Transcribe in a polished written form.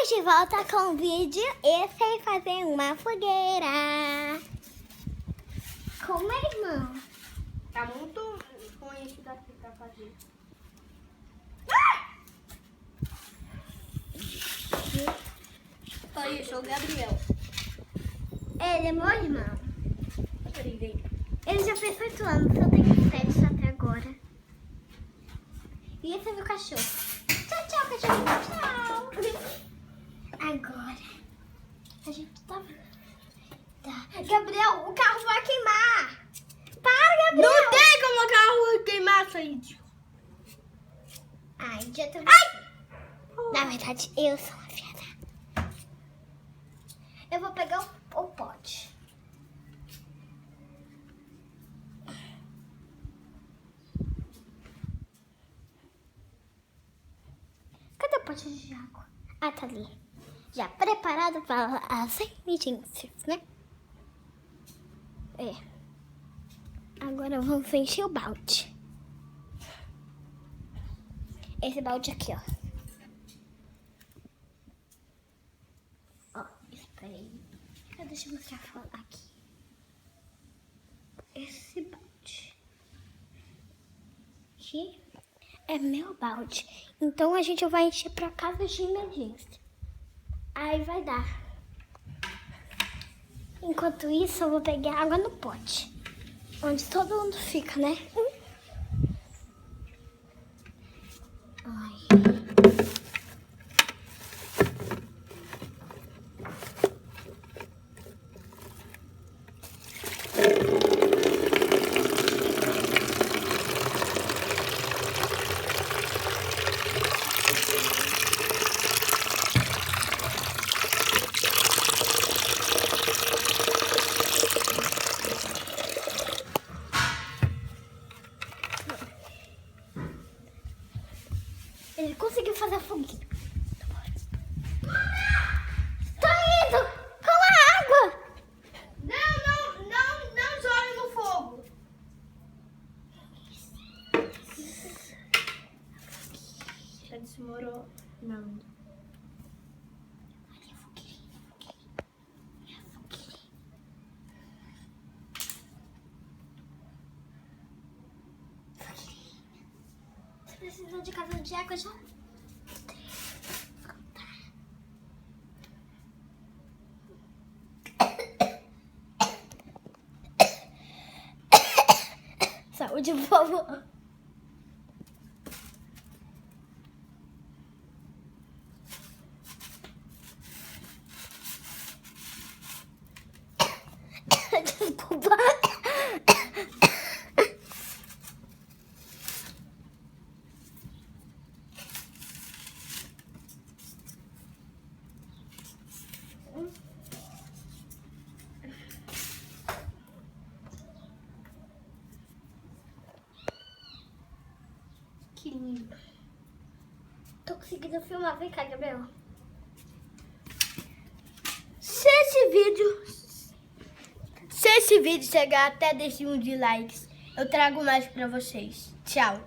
Estamos de volta com o vídeo e sei fazer uma fogueira. Como é, irmão? Tá muito ruim isso daqui pra fazer. Oi, eu sou o Gabriel. Ele é meu irmão. Peraí, vem. Ele já fez 8 anos, eu tenho 7 até agora. E esse é meu cachorro. Tchau, tchau, cachorro. Tchau. Agora, a gente tá... Gabriel, o carro vai queimar. Para, Gabriel. Não tem como o carro queimar, seu idiota. Ai, idiota. Ai! Na verdade, eu sou uma fiada. Eu vou pegar o pote. Cadê o pote de água? Ah, tá ali. Já preparado para as emergências, né? É. Agora vamos encher o balde. Esse balde aqui, ó. Ó, espera aí. Deixa eu mostrar a foto aqui. Esse balde aqui é meu balde. Então a gente vai encher para casa de emergência. Aí vai dar. Enquanto isso, eu vou pegar água no pote. Onde todo mundo fica, né? Ai. Ele conseguiu fazer a fogueira. Tô indo com a água. Não jogue no fogo. Já desmorou. Não. Olha a fogueirinha. Olha a fogueirinha. Você precisa de casa de água já? Saúde, por favor. Desculpa. Que lindo. Tô conseguindo filmar. Vem cá, Gabriel. Se esse vídeo chegar até desse 1 de likes, eu trago mais pra vocês. Tchau.